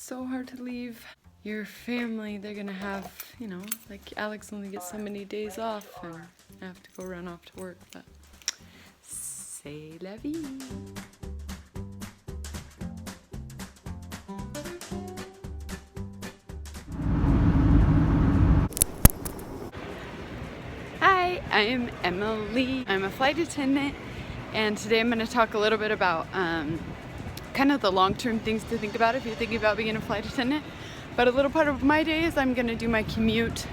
So hard to leave your family. They're gonna have, you know, like Alex only gets so many days off and I have to go run off to work, but c'est la vie. Hi, I'm Emily. I'm a flight attendant, and today I'm going to talk a little bit about kind of the long-term things to think about if you're thinking about being a flight attendant. But a little part of my day is I'm going to do my commute.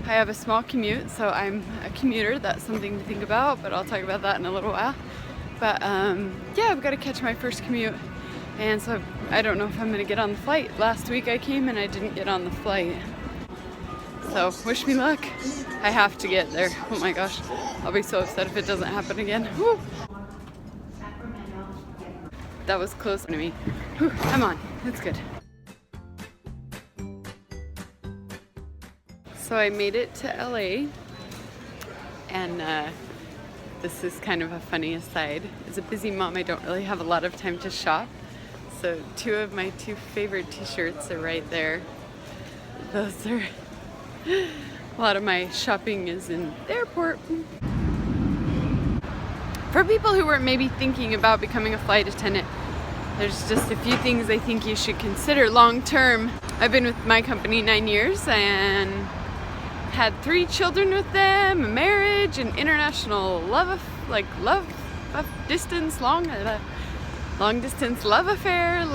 I have a small commute, so I'm a commuter. That's something to think about, but I'll talk about that in a little while. But yeah, I've got to catch my first commute, and so I don't know if I'm going to get on the flight. Last week I came and I didn't get on the flight. So wish me luck. I have to get there. Oh my gosh. I'll be so upset if it doesn't happen again. Woo. That was close to me. Whew, I'm on. That's good. So I made it to LA, and this is kind of a funny aside. As a busy mom, I don't really have a lot of time to shop. So two of my favorite t-shirts are right there. Those are a lot of my shopping is in the airport. For people who were maybe thinking about becoming a flight attendant, there's just a few things I think you should consider long term. I've been with my company 9 years and had 3 children with them, a marriage, an international long distance love affair,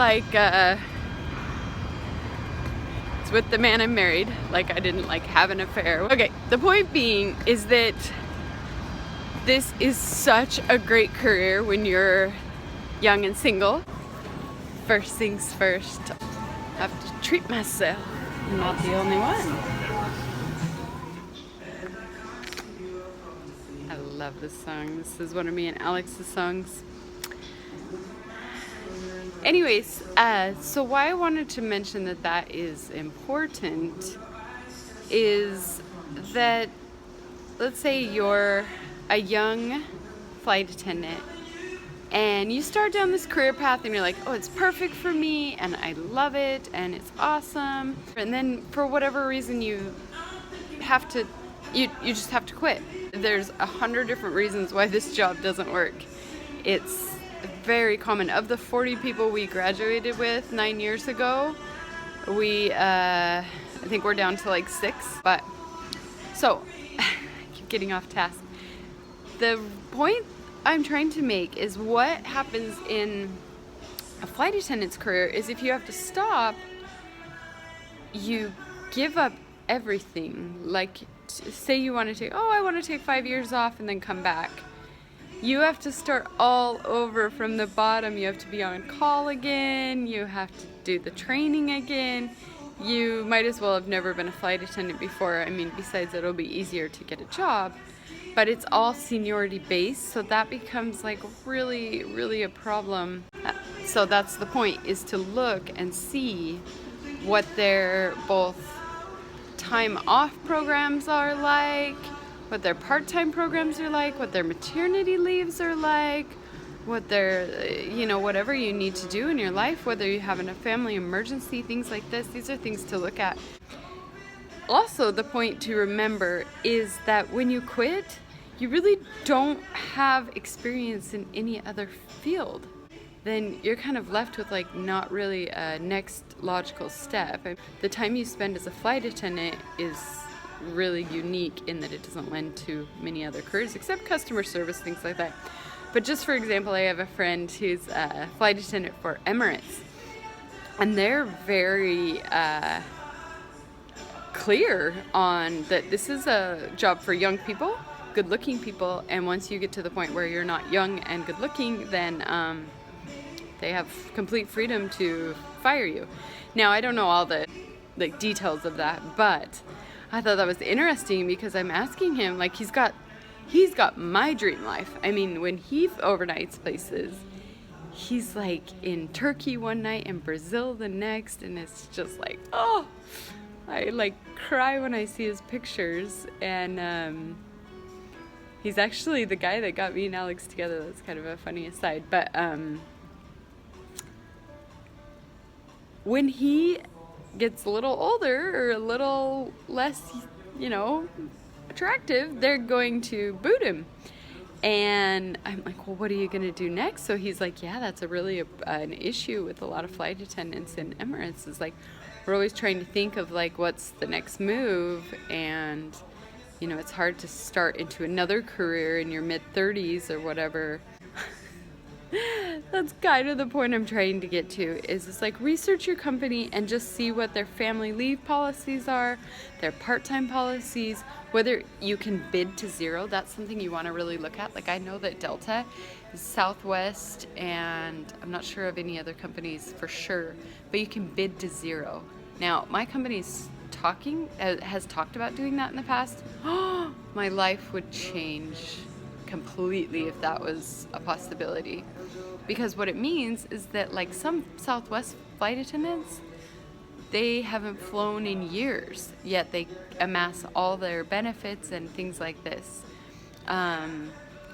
with the man I'm married. Like, I didn't have an affair. Okay, the point being is that this is such a great career when you're young and single. First things first, I have to treat myself. I'm not the only one. I love this song. This is one of me and Alex's songs. Anyways, so why I wanted to mention that is important is that, let's say you're a young flight attendant and you start down this career path and you're like, oh, it's perfect for me and I love it and it's awesome. And then for whatever reason you just have to quit. There's 100 different reasons why this job doesn't work. It's very common. Of the 40 people we graduated with 9 years ago, I think we're down to 6. But so I keep getting off task. The point I'm trying to make is what happens in a flight attendant's career is if you have to stop, you give up everything. Like, say you want to I want to take 5 years off and then come back. You have to start all over from the bottom. You have to be on call again. You have to do the training again. You might as well have never been a flight attendant before. I mean, besides it'll be easier to get a job, but it's all seniority based, so that becomes really, really a problem. So that's the point, is to look and see what their both time off programs are like, what their part-time programs are like, what their maternity leaves are like, what their, whatever you need to do in your life, whether you have a family emergency, things like this. These are things to look at. Also, the point to remember is that when you quit, you really don't have experience in any other field. Then you're kind of left with not really a next logical step. The time you spend as a flight attendant is really unique in that it doesn't lend to many other careers except customer service, things like that. But just for example, I have a friend who's a flight attendant for Emirates, and they're very clear on that this is a job for young people, good-looking people, and once you get to the point where you're not young and good-looking, then they have complete freedom to fire you. Now, I don't know all the details of that, but I thought that was interesting because I'm asking him, he's got my dream life. I mean, when he overnights places, he's in Turkey one night and Brazil the next, and it's just oh, I cry when I see his pictures. And he's actually the guy that got me and Alex together. That's kind of a funny aside, but when he gets a little older or a little less, attractive, they're going to boot him. And I'm like, well, what are you going to do next? So he's like, yeah, that's an issue with a lot of flight attendants in Emirates. Is like, we're always trying to think of like, what's the next move? And, it's hard to start into another career in your mid-30s or whatever. That's kind of the point I'm trying to get to, is it's like, research your company and just see what their family leave policies are, their part-time policies, whether you can bid to zero. That's something you want to really look at. Like, I know that Delta, Southwest, and I'm not sure of any other companies for sure, but you can bid to zero. Now, my company's has talked about doing that in the past. My life would change completely if that was a possibility, because what it means is that, like, some Southwest flight attendants, they haven't flown in years, yet they amass all their benefits and things like this.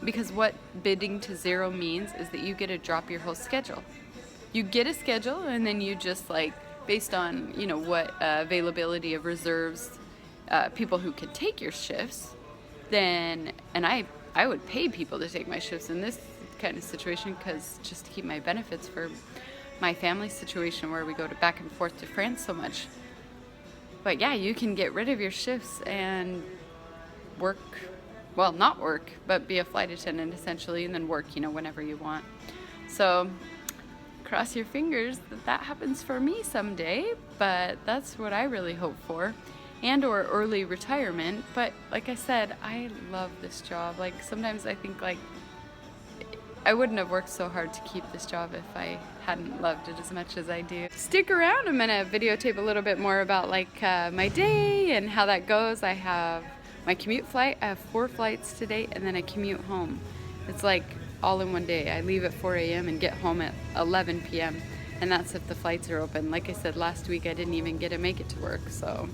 Because what bidding to zero means is that you get to drop your whole schedule. You get a schedule, and then you just, like, based on, what availability of reserves, people who can take your shifts, then, and I would pay people to take my shifts in this kind of situation, because just to keep my benefits for my family situation where we go back and forth to France so much. But yeah, you can get rid of your shifts and work, well, not work, but be a flight attendant essentially, and then work, whenever you want. So cross your fingers that happens for me someday, but that's what I really hope for. And or early retirement. But like I said, I love this job. Like, sometimes I think, like, I wouldn't have worked so hard to keep this job if I hadn't loved it as much as I do. Stick around, I'm gonna videotape a little bit more about like my day and how that goes. I have my commute flight. I have 4 flights today, and then I commute home. It's like all in one day. I leave at 4 a.m. and get home at 11 p.m. and that's if the flights are open. Like I said, last week I didn't even get to make it to work, so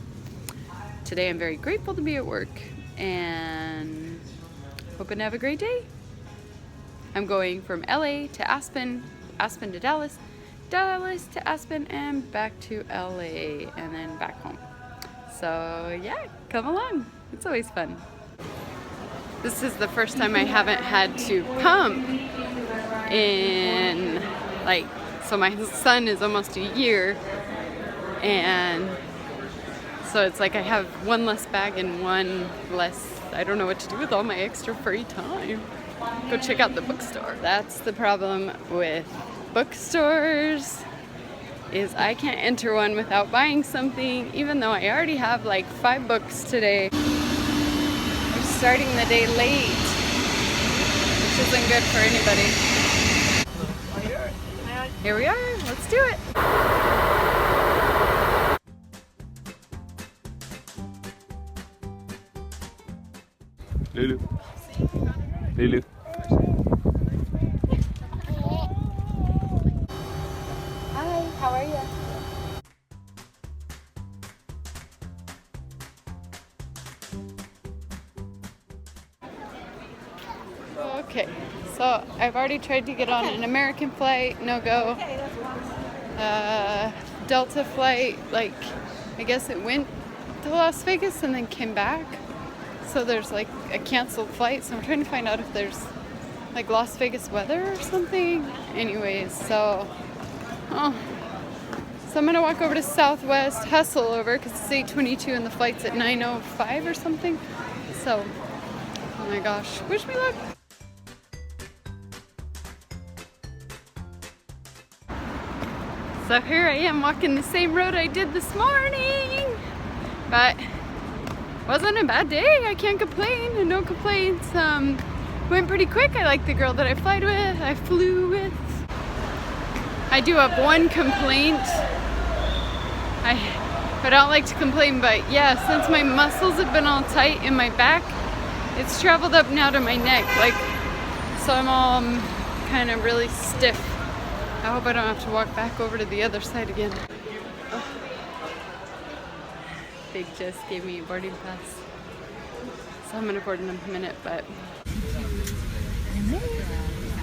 today I'm very grateful to be at work and hoping to have a great day. I'm going from LA to Aspen, Aspen to Dallas, Dallas to Aspen, and back to LA, and then back home. So yeah, come along. It's always fun. This is the first time I haven't had to pump in, like, so my son is almost a year, and so it's like I have one less bag and one less, I don't know what to do with all my extra free time. Go check out the bookstore. That's the problem with bookstores, is I can't enter one without buying something, even though I already have like 5 books today. We're starting the day late, which isn't good for anybody. Here we are, let's do it. Lulu. Lulu. Hi, how are you? Okay, so I've already tried to get on an American flight, no go. Delta flight, like, I guess it went to Las Vegas and then came back. So there's like a canceled flight, so I'm trying to find out if there's like Las Vegas weather or something. Anyways, so I'm gonna walk over to Southwest, hustle over, because it's 8:22 and the flight's at 9:05 or something. So, oh my gosh, wish me luck. So here I am walking the same road I did this morning, but wasn't a bad day. I can't complain, no complaints. Went pretty quick. I like the girl that I flew with. I do have one complaint. I don't like to complain, but yeah, since my muscles have been all tight in my back, it's traveled up now to my neck, like, so I'm all kind of really stiff. I hope I don't have to walk back over to the other side again. Oh. They just gave me a boarding pass, so I'm gonna board in a minute, but